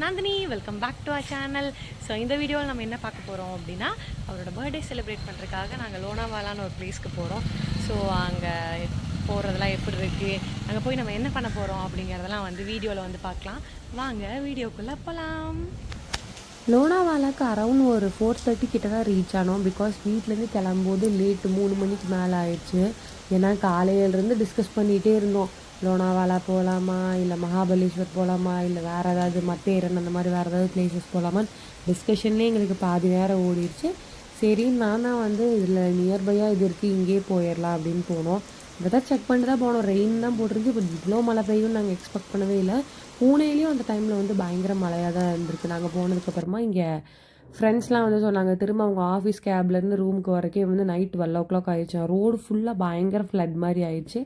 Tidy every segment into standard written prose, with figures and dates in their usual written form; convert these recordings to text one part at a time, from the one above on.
Nandini, welcome back to our channel. So இந்த வீடியோவில் நம்ம என்ன பார்க்க போகிறோம் அப்படின்னா அவரோட பர்த்டே செலிப்ரேட் பண்ணுறதுக்காக நாங்கள் லோனாவாலான்னு ஒரு பிளேஸ்க்கு போகிறோம். ஸோ அங்கே போகிறதெல்லாம் எப்படி இருக்குது, அங்கே போய் நம்ம என்ன பண்ண போகிறோம் அப்படிங்கிறதெல்லாம் வந்து வீடியோவில் வந்து பார்க்கலாம். வாங்க வீடியோக்குள்ளே போகலாம். லோனாவாலாக்கு அரௌண்ட் ஒரு 4:30 கிட்ட தான் ரீச் ஆனோம். பிகாஸ் வீட்டிலேருந்து கிளம்பும்போது லேட்டு 3 மணிக்கு மேலே ஆயிடுச்சு. ஏன்னா காலையிலேருந்து டிஸ்கஸ் பண்ணிகிட்டே இருந்தோம். லோனாவாலா போகலாமா, இல்லை மகாபலேஸ்வர் போகலாமா, இல்லை வேறு ஏதாவது மத்தேரன் அந்த மாதிரி வேறு ஏதாவது பிளேசஸ் போகலாமான்னு டிஸ்கஷன்லேயே எங்களுக்கு பாதி நேரம் ஓடிடுச்சு. சரி, நான் தான் வந்து இதில் நியர்பையாக இது இருக்குது, இங்கேயே போயிடலாம் அப்படின்னு போனோம். இதை தான் செக் பண்ணி தான் போனோம். ரெயின் தான் போட்டிருந்து, இப்போ இவ்வளோ மழை பெய்யும்னு நாங்கள் எக்ஸ்பெக்ட் பண்ணவே இல்லை. பூனேலேயும் அந்த டைமில் வந்து பயங்கர மழையாக தான் இருந்திருக்கு. நாங்கள் போனதுக்கப்புறமா இங்கே ஃப்ரெண்ட்ஸ்லாம் வந்து சொன்னாங்க, திரும்ப அவங்க ஆஃபீஸ் கேப்லேருந்து ரூமுக்கு வரக்கே வந்து நைட் 12 o'clock ஆயிடுச்சு. ரோடு ஃபுல்லாக பயங்கர ஃப்ளட் மாதிரி ஆயிடுச்சு.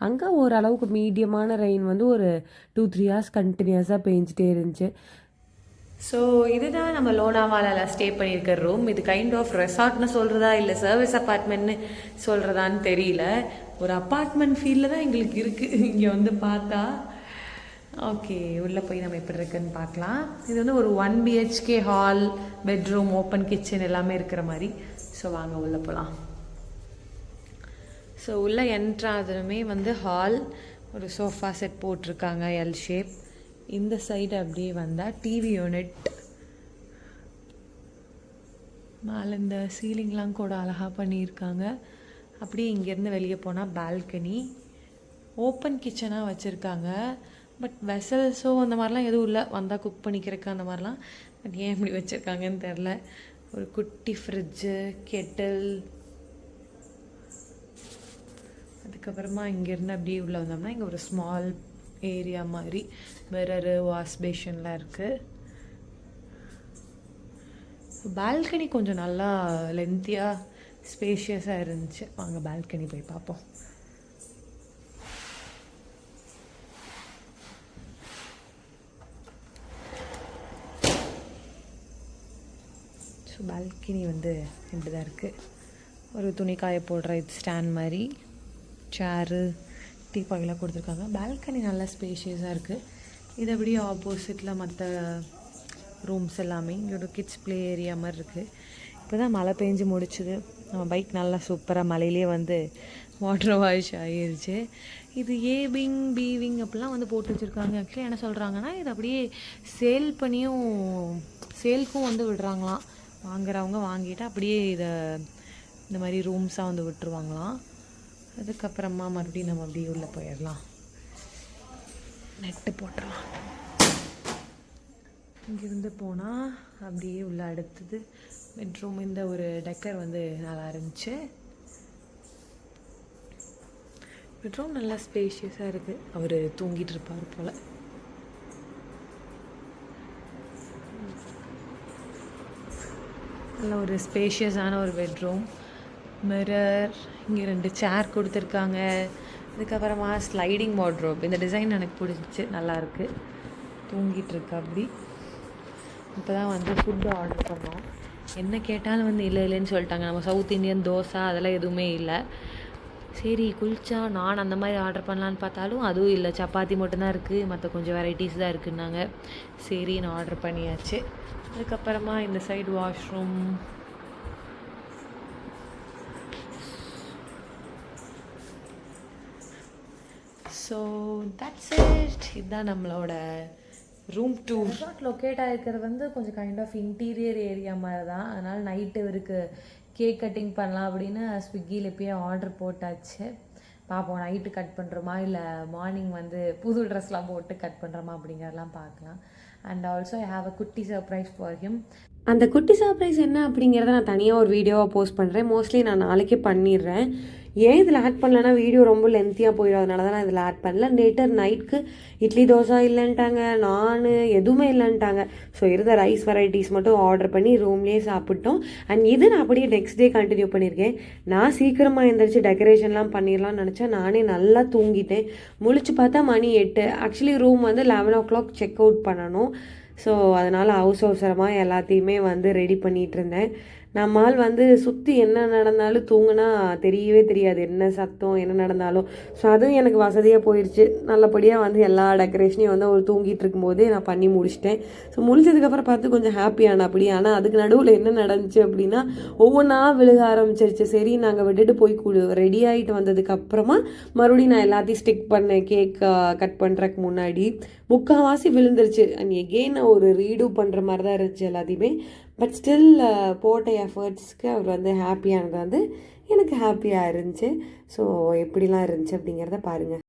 அங்கே ஓரளவுக்கு மீடியமான ரெயின் வந்து ஒரு 2-3 hours கண்டினியூஸாக பெஞ்சிட்டே இருந்துச்சு. ஸோ இதுதான் நம்ம லோனாவாலாவில் ஸ்டே பண்ணியிருக்க ரூம். இது கைண்ட் ஆஃப் ரெசார்ட்னு சொல்கிறதா இல்லை சர்வீஸ் அப்பார்ட்மெண்ட்னு சொல்கிறதான்னு தெரியல. ஒரு அப்பார்ட்மெண்ட் ஃபீலில் தான் எங்களுக்கு இருக்குது இங்கே வந்து பார்த்தா. ஓகே, உள்ளே போய் நம்ம எப்படி இருக்குன்னு பார்க்கலாம். இது வந்து ஒரு 1 BHK hall, bedroom, open kitchen எல்லாமே இருக்கிற மாதிரி. ஸோ வாங்க உள்ளே போகலாம். ஸோ உள்ளே என்ட்ராதுமே வந்து ஹால், ஒரு சோஃபா செட் போட்டிருக்காங்க எல் ஷேப். இந்த சைடு அப்படியே வந்தால் டிவி யூனிட். மேலே இந்த சீலிங்லாம் கூட அழகாக பண்ணியிருக்காங்க. அப்படியே இங்கேருந்து வெளியே போனால் பால்கனி. ஓப்பன் கிச்சனாக வச்சுருக்காங்க. பட் வெசல்ஸோ அந்த மாதிரிலாம் எதுவும் இல்லை, வந்தால் குக் பண்ணிக்கிறதுக்கு அந்த மாதிரிலாம். பட் ஏன் இப்படி வச்சுருக்காங்கன்னு தெரில. ஒரு குட்டி ஃப்ரிட்ஜு, கெட்டில். அதுக்கப்புறமா இங்கேருந்து அப்படியே உள்ளே வந்தோம்னா இங்கே ஒரு ஸ்மால் ஏரியா மாதிரி மிரரு, வாஷ் பேஷன்லாம் இருக்குது. பால்கனி கொஞ்சம் நல்லா லென்த்தியாக ஸ்பேஷியஸாக இருந்துச்சு. வாங்க பால்கனி போய் பார்ப்போம். ஸோ பால்கனி வந்து இப்படி தான் இருக்குது. ஒரு துணி காய போடுற இது ஸ்டாண்ட் மாதிரி, சேரு, டீப்பாயெல்லாம் கொடுத்துருக்காங்க. பால்கனி நல்லா ஸ்பேஷியஸாக இருக்குது. இது அப்படியே ஆப்போசிட்டில் மற்ற ரூம்ஸ் எல்லாமே. இங்கே ஒரு கிட்ஸ் ப்ளே ஏரியா மாதிரி இருக்குது. இப்போ தான் மழை பெஞ்சு முடிச்சுது. நம்ம பைக் நல்லா சூப்பராக மழையிலே வந்து வாட்டர் வாஷ் ஆகிருச்சு. இது ஏவிங் பீவிங் அப்படிலாம் வந்து போட்டு வச்சுருக்காங்க. ஆக்சுவலி என்ன சொல்கிறாங்கன்னா, இது அப்படியே சேல் பண்ணியும் சேல்க்கும் வந்து விடுறாங்களாம். வாங்குறவங்க வாங்கிட்டு அப்படியே இதை இந்த மாதிரி ரூம்ஸாக வந்து விட்டுருவாங்களாம். அதுக்கப்புறமா மறுபடியும் நம்ம அப்படியே உள்ளே போயிடலாம். நெட்டு போட்டுடலாம். இங்கேருந்து போனால் அப்படியே உள்ள அடுத்தது பெட்ரூம். இந்த ஒரு டெக்கர் வந்து நல்லா இருந்துச்சு. பெட்ரூம் நல்லா ஸ்பேஷியஸாக இருக்குது. அவர் தூங்கிட்டு இருப்பார் போல். நல்ல ஒரு ஸ்பேஷியஸான ஒரு பெட்ரூம். மிரர், இங்கே 2 சேர் கொடுத்துருக்காங்க. அதுக்கப்புறமா ஸ்லைடிங் வார்ட்ரோப். இந்த டிசைன் எனக்கு பிடிச்சி நல்லாயிருக்கு. தூங்கிட்டு இருக்கு அப்படி. இப்போ தான் வந்து ஃபுட்டு ஆர்டர் பண்ணோம். என்ன கேட்டாலும் வந்து இல்லைன்னு சொல்லிட்டாங்க. நம்ம சவுத் இந்தியன் தோசை அதெல்லாம் எதுவுமே இல்லை. சரி, குல்ச்சா, நான் அந்த மாதிரி ஆர்டர் பண்ணலான்னு பார்த்தாலும் அதுவும் இல்லை. சப்பாத்தி மட்டும்தான் இருக்குது, மற்ற கொஞ்சம் வெரைட்டிஸ் தான் இருக்குன்னாங்க. சரி, நான் ஆர்டர் பண்ணியாச்சு. அதுக்கப்புறமா இந்த side washroom. So that's it. இதுதான் நம்மளோட ரூம் டூர். ரெசார்ட் லொக்கேட் ஆகிருக்கிறது வந்து கொஞ்சம் கைண்ட் ஆஃப் இன்டீரியர் ஏரியா மாதிரி தான். அதனால் நைட்டு இவருக்கு கேக் கட்டிங் பண்ணலாம் அப்படின்னு ஸ்விக்கியில் போய் ஆர்டர் போட்டாச்சு. பார்ப்போம், நைட்டு கட் பண்ணுறோமா இல்லை மார்னிங் வந்து புது ட்ரெஸ்லாம் போட்டு கட் பண்ணுறோமா அப்படிங்கிறதெல்லாம் பார்க்கலாம். And also I have a குட்டி சர்ப்ரைஸ் ஃபார் ஹிம். அந்த குட்டி சர்ப்ரைஸ் என்ன அப்படிங்கிறத நான் தனியாக ஒரு வீடியோவாக போஸ்ட் பண்ணுறேன். மோஸ்ட்லி நான் நாளைக்கே பண்ணிடுறேன். ஏன் இதில் ஆட் பண்ணலன்னா வீடியோ ரொம்ப லென்த்தியாக போயிடும், அதனால தான் நான் இதில் ஆட் பண்ணல. லேட்டர் நைட்டுக்கு இட்லி தோசை இல்லைன்ட்டாங்க, நான் எதுவுமே இல்லைன்ட்டாங்க. ஸோ இருந்த ரைஸ் வெரைட்டிஸ் மட்டும் ஆர்டர் பண்ணி ரூம்லேயே சாப்பிட்டோம். அண்ட் இது நான் அப்படியே நெக்ஸ்ட் டே கண்டினியூ பண்ணியிருக்கேன். நான் சீக்கிரமாக எழுந்திரிச்சு டெக்கரேஷன்லாம் பண்ணிடலாம்னு நினச்சேன். நானே நல்லா தூங்கிட்டேன். முழிச்சு பார்த்தா மணி 8. ஆக்சுவலி ரூம் வந்து 11 o'clock செக் அவுட் பண்ணணும். ஸோ அதனால் அவசரமாக எல்லாத்தையுமே வந்து ரெடி பண்ணிகிட்டு இருந்தேன். நம்மால் வந்து சுற்றி என்ன நடந்தாலும் தூங்கினா தெரியவே தெரியாது என்ன சத்தம் என்ன நடந்தாலும். ஸோ அதுவும் எனக்கு வசதியாக போயிடுச்சு. நல்லபடியாக வந்து எல்லா டெக்கரேஷனையும் வந்து ஒரு தூங்கிட்டு இருக்கும்போதே நான் பண்ணி முடிச்சிட்டேன். ஸோ முடிச்சதுக்கப்புறம் பார்த்து கொஞ்சம் ஹாப்பியான அப்படி. ஆனால் அதுக்கு நடுவில் என்ன நடந்துச்சு அப்படின்னா ஒவ்வொன்றா விழுக ஆரம்பிச்சிருச்சு. சரி நாங்கள் விட்டுட்டு போய் ரெடி ஆகிட்டு வந்ததுக்கப்புறமா மறுபடியும் நான் எல்லாத்தையும் ஸ்டிக் பண்ணேன் கேக் கட் பண்ணுறதுக்கு முன்னாடி. முக்கால்வாசி விழுந்துருச்சு. அண்ட் எகெயின் ஒரு ரீடூ பண்ணுற மாதிரி தான் இருந்துச்சு எல்லாத்தையுமே. பட் ஸ்டில் போட்ட எஃபர்ட்ஸ்க்கு அவர் வந்து ஹாப்பியானது வந்து எனக்கு ஹாப்பியாக இருந்துச்சு. ஸோ எப்படிலாம் இருந்துச்சு அப்படிங்கிறத பாருங்கள்.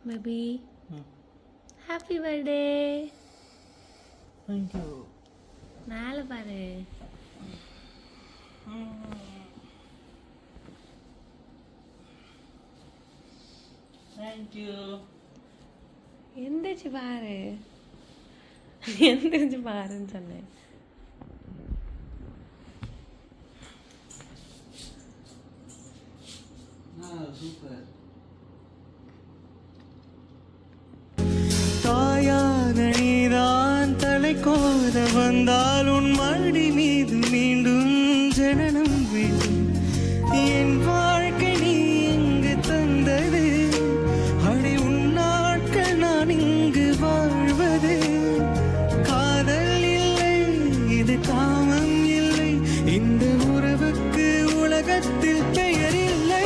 Baby happy birthday. Thank you. மேலே பாரு. Thank you. எந்திரிச்சு பாரு. எந்திரிச்சு பாருன்னு சொன்னேன். Super. தாயான நீதான் தலை கோத வந்தால் உன் மடி மீது மீண்டும் ஜனனம் வேண்டும். என் வாழ்க்கை நீ இங்கு தந்தது, அடி உன் நாட்கள் நான் இங்கு வாழ்வது. காதல் இல்லை இது காமம் இல்லை, இந்த உறவுக்கு உலகத்தில் பெயர் இல்லை.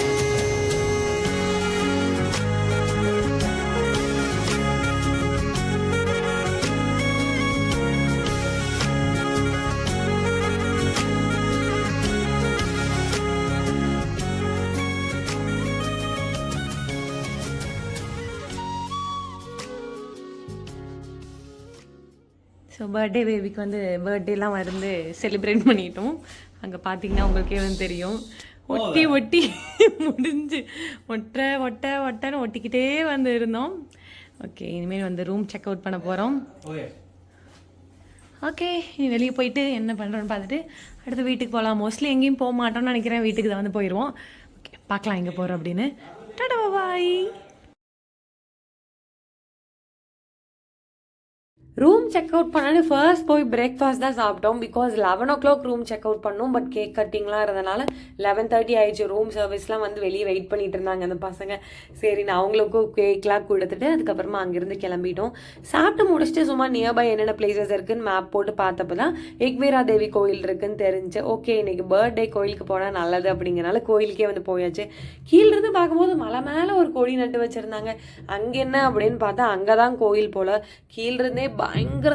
ஸோ பர்த்டே பேபிக்கு வந்து பர்த்டேலாம் வந்து செலிப்ரேட் பண்ணிட்டோம். அங்கே பார்த்தீங்கன்னா உங்களுக்கே வந்து தெரியும், ஒட்டி ஒட்டி முடிஞ்சு ஒட்டன்னு ஒட்டிக்கிட்டே வந்து இருந்தோம். ஓகே, இனிமேல் வந்து ரூம் செக் அவுட் பண்ண போகிறோம். ஓகே, இனி வெளியே போயிட்டு என்ன பண்ணுறோன்னு பார்த்துட்டு அடுத்து வீட்டுக்கு போகலாம். மோஸ்ட்லி எங்கேயும் போக மாட்டோம்னு நினைக்கிறேன், வீட்டுக்கு தான் வந்து போயிடுவோம். ஓகே, பார்க்கலாம் எங்கே போகிறோம் அப்படின்னு. டாடா பாய். ரூம் செக் அவுட் பண்ணாலும் ஃபர்ஸ்ட் போய் பிரேக்ஃபாஸ்ட் தான் சாப்பிட்டோம். Because 11 o'clock room check out பண்ணோம். பட் கேக் கட்டிங்லாம் இருந்தனால 11:30 ஆயிடுச்சு. ரூம் சர்வீஸ்லாம் வந்து வெளியே வெயிட் பண்ணிட்டு இருந்தாங்க அந்த பசங்க. சரி நான் அவங்களுக்கும் கேக்லாம் கொடுத்துட்டு அதுக்கப்புறமா அங்கேருந்து கிளம்பிட்டோம். சாப்பிட்டு முடிச்சுட்டு சும்மா நியர்பை என்னென்ன பிளேசஸ் இருக்குன்னு மேப் போட்டு பார்த்தப்போ தான் எக்வேரா தேவி கோயில் இருக்குன்னு தெரிஞ்சு, ஓகே இன்னைக்கு பர்த்டே கோயிலுக்கு போனால் நல்லது அப்படிங்கிறனால கோயிலுக்கே வந்து போயாச்சு. கீழிருந்து பார்க்கும்போது மலை மேலே ஒரு கொடி நட்டு வச்சுருந்தாங்க. அங்கே என்ன அப்படின்னு பார்த்தா அங்கே தான் கோயில் போல். கீழிருந்தே பயங்கர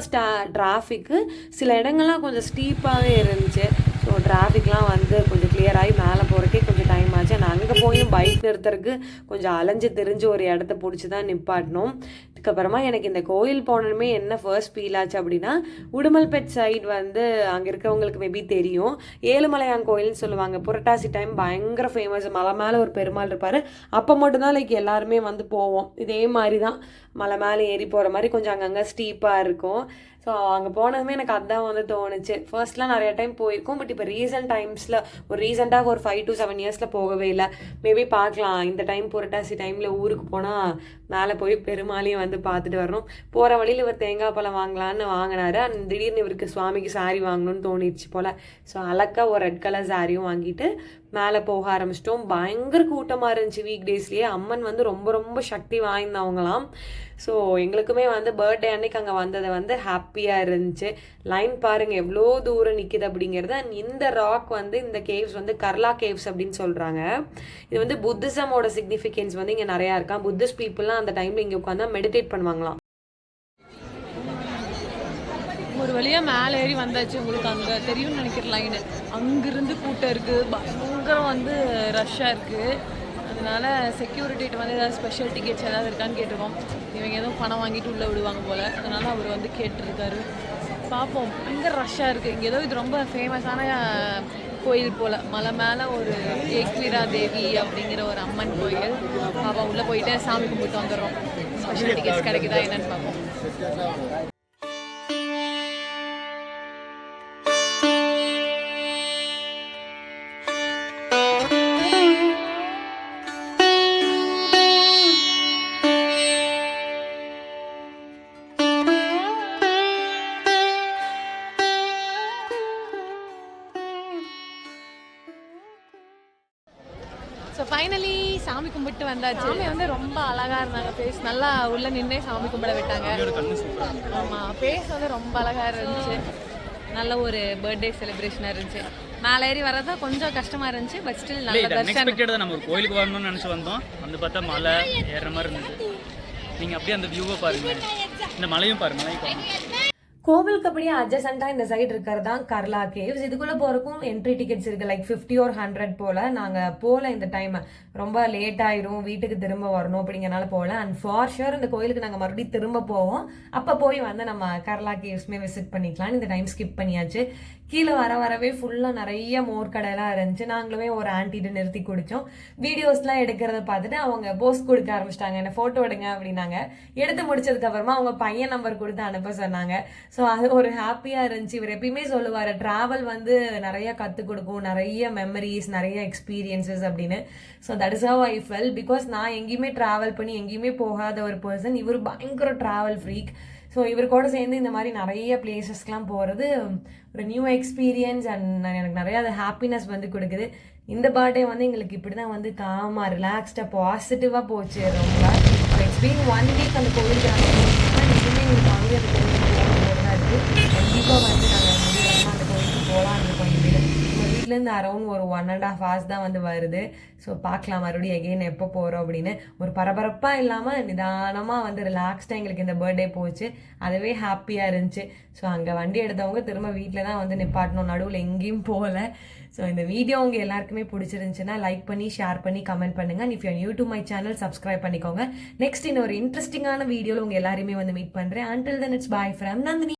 டிராஃபிக்கு, சில இடங்கள்லாம் கொஞ்சம் ஸ்டீப்பாகவே இருந்துச்சு. ஸோ டிராஃபிக்லாம் வந்து கொஞ்சம் கிளியர் ஆகி மேலே போகிறக்கே கொஞ்சம் டைம் ஆச்சு. நான் அங்கே போயும் பைக் நிறுத்துறதுக்கு கொஞ்சம் அலைஞ்சு தெரிஞ்சு ஒரு இடத்த பிடிச்சி தான் நிப்பாட்டினோம். அதுக்கப்புறமா எனக்கு இந்த கோயில் போனதுமே என்ன ஃபர்ஸ்ட் ஃபீல் ஆச்சு அப்படின்னா, உடுமல்பேட் சைடு வந்து அங்கே இருக்கவங்களுக்கு மேபி தெரியும், ஏழுமலையான் கோயில்னு சொல்லுவாங்க. புரட்டாசி டைம் பயங்கர ஃபேமஸ். மலை மேலே ஒரு பெருமாள் இருப்பார். அப்போ மட்டும்தான் லைக் எல்லாருமே வந்து போவோம். இதே மாதிரி தான் மலை மேலே ஏறி போகிற மாதிரி கொஞ்சம் அங்கங்கே ஸ்டீப்பாக இருக்கும். ஸோ அங்கே போனதுமே எனக்கு அதுதான் வந்து தோணுச்சு. ஃபர்ஸ்ட்லாம் நிறைய டைம் போயிருக்கோம், பட் இப்போ ரீசெண்ட் டைம்ஸில் ரீசெண்டாக ஒரு 5 to 7 இயர்ஸில் போகவே இல்லை. மேபி பார்க்கலாம், இந்த டைம் புரட்டாசி டைமில் ஊருக்கு போனால் மேலே போய் பெருமாளையும் வந்து பார்த்துட்டு வரணும். போகிற வழியில் இவர் தேங்காய் பழம் வாங்கலான்னு வாங்கினாரு. அண்ட் திடீர்னு இவருக்கு சுவாமிக்கு சாரி வாங்கணும்னு தோணிடுச்சு போல். ஸோ அழகாக ஒரு ரெட் கலர் சாரியும் வாங்கிட்டு மேலே போக ஆரம்பிச்சிட்டோம். பயங்கர கூட்டமாக இருந்துச்சு வீக் டேஸ்லேயே. அம்மன் வந்து ரொம்ப ரொம்ப சக்தி வாய்ந்தவங்களாம். ஸோ எங்களுக்குமே வந்து பர்த்டே அன்னைக்கு அங்கே வந்தது வந்து ஹாப்பியாக இருந்துச்சு. லைன் பாருங்கள் எவ்வளோ தூரம் நிற்கிது அப்படிங்கிறது. அண்ட் இந்த ராக் வந்து இந்த கேவ்ஸ் வந்து கர்லா கேவ்ஸ் அப்படின்னு சொல்கிறாங்க. இது வந்து புத்திசமோட சிக்னிஃபிகன்ஸ் வந்து இங்கே நிறையா இருக்கான். புத்திஸ்ட் பீப்புளெலாம் அந்த டைமில் இங்கே உட்காந்து மெடிடேட் பண்ணுவாங்களாம். ஒரு வழியாக மேலே ஏறி வந்தாச்சு. உங்களுக்கு அங்கே தெரியும்னு நினைக்கிற லைனு அங்கேருந்து கூட்டம் இருக்குது, பயங்கரம் வந்து ரஷ்ஷாக இருக்குது. அதனால செக்யூரிட்டிகிட்ட வந்து ஏதாவது ஸ்பெஷல் டிக்கெட்ஸ் ஏதாவது இருக்கான்னு கேட்டிருக்கோம். இவங்க எதுவும் பணம் வாங்கிட்டு உள்ளே விடுவாங்க போல், அதனால் அவர் வந்து கேட்டிருக்காரு. பார்ப்போம். பயங்கர ரஷ்ஷாக இருக்குது இங்கே. ஏதோ இது ரொம்ப ஃபேமஸான கோயில் போல். மலை மேலே ஒரு ஏக்வீரா தேவி அப்படிங்கிற ஒரு அம்மன் கோயில். பாப்பா உள்ளே போயிட்டு சாமி கும்பிட்டு வந்துடுறோம். ஸ்பெஷல் டிக்கெட்ஸ் கிடைக்குதா என்னன்னு பார்ப்போம். ஸோ ஃபைனலி சாமி கும்பிட்டு வந்தாச்சு. சாமி வந்து ரொம்ப அழகாக இருந்தாங்க. ஃபேஸ் நல்லா உள்ளே நின்றே சாமி கும்பிட விட்டாங்க. ஆமாம், ஃபேஸ் வந்து ரொம்ப அழகாக இருந்துச்சு. நல்ல ஒரு பர்த்டே செலிப்ரேஷனாக இருந்துச்சு. மேலே ஏறி வரதான் கொஞ்சம் கஷ்டமாக இருந்துச்சு, பட் ஸ்டில் நல்ல தர்ஷனம். நம்ம ஒரு கோயிலுக்கு வரணும்னு நினச்சி வந்தோம். வந்து பார்த்தா மலை ஏறுற மாதிரி இருந்துச்சு. நீங்கள் அப்படியே அந்த வியூவை பாருங்கள், இந்த மலையும் பாருங்கள். மலையும் பாருங்கள். கோவிலுக்கு அப்படியே அட்ஜசண்டாக இந்த சைடு இருக்கிறது தான் கர்லா கேவ்ஸ். இதுக்குள்ளே போகிறக்கும் என்ட்ரி டிக்கெட்ஸ் இருக்குது, லைக் 50 or 100 போல். நாங்கள் போகல இந்த டைம், ரொம்ப லேட் ஆயிரும், வீட்டுக்கு திரும்ப வரணும் அப்படிங்கிறனால போகல. அண்ட் ஃபார் ஷுர் இந்த கோயிலுக்கு நாங்கள் மறுபடியும் திரும்ப போவோம். அப்போ போய் வந்து நம்ம கர்லா கேவ்ஸ்மே விசிட் பண்ணிக்கலாம். இந்த டைம் ஸ்கிப் பண்ணியாச்சு. கீழே வரவே ஃபுல்லாக நிறைய மோர் கடையெல்லாம் இருந்துச்சு. நாங்களுமே ஒரு ஆன்ட்டிட்டு நிறுத்தி குடித்தோம். வீடியோஸ்லாம் எடுக்கிறத பார்த்துட்டு அவங்க போஸ்ட் கொடுக்க ஆரம்பிச்சிட்டாங்க. என்ன ஃபோட்டோ எடுங்க அப்படின்னாங்க. எடுத்து முடிச்சதுக்கப்புறமா அவங்க பையன் நம்பர் கொடுத்து அனுப்ப சொன்னாங்க. ஸோ அது ஒரு ஹாப்பியாக இருந்துச்சு. இவர் எப்பயுமே சொல்லுவார், ட்ராவல் வந்து நிறைய கற்றுக் கொடுக்கும், நிறைய மெமரிஸ், நிறைய எக்ஸ்பீரியன்சஸ் அப்படின்னு. So that is how I fell. Because நான் எங்கேயுமே ட்ராவல் பண்ணி எங்கேயுமே போகாத ஒரு பர்சன். இவர் பயங்கர ட்ராவல் ஃப்ரீக். ஸோ இவர் கூட சேர்ந்து இந்த மாதிரி நிறைய பிளேசஸ்க்கெலாம் போகிறது ஒரு நியூ எக்ஸ்பீரியன்ஸ். அண்ட் எனக்கு நிறையா அது ஹாப்பினஸ் வந்து கொடுக்குது. இந்த பர்த்டே வந்து எங்களுக்கு இப்படி தான் வந்து காமாக ரிலாக்ஸ்டாக பாசிட்டிவாக போச்சு. ரொம்ப இட்ஸ் பீன் 1 week அந்த கோவிலுக்கு நாங்கள் இனிமேல் எங்களுக்கு வாங்கி அந்த கோவிலுக்கு போகிறது தான் இருக்குது. கண்டிப்பாக வந்து நாங்கள் முடியாமல் அந்த கோவிலுக்கு போகலான்னு இருக்கோம். நம்ம வீட்டிலேருந்து அரௌண்ட் ஒரு 1.5 hours தான் வந்து வருது. ஸோ பார்க்கலாம் மறுபடியும் எகெயின் எப்போ போகிறோம் அப்படின்னு. ஒரு பரபரப்பாக இல்லாமல் நிதானமாக வந்து ரிலாக்ஸ்டாக எங்களுக்கு இந்த பர்த்டே போச்சு. அதுவே ஹாப்பியாக இருந்துச்சு. ஸோ அங்கே வண்டி எடுத்தவங்க திரும்ப வீட்டில் தான் வந்து நிப்பாட்டணும், நடுவில் எங்கேயும் போகல. ஸோ இந்த வீடியோ உங்கள் எல்லாருக்குமே பிடிச்சிருந்துச்சுன்னா லைக் பண்ணி, ஷேர் பண்ணி, கமெண்ட் பண்ணுங்கள். If you new to my channel subscribe பண்ணிக்கோங்க. நெக்ஸ்ட் இன்னொரு இன்ட்ரெஸ்டிங்கான வீடியோவில் உங்கள் எல்லாருமே வந்து மீட் பண்ணுறேன். Until then, it's bye from Nandini.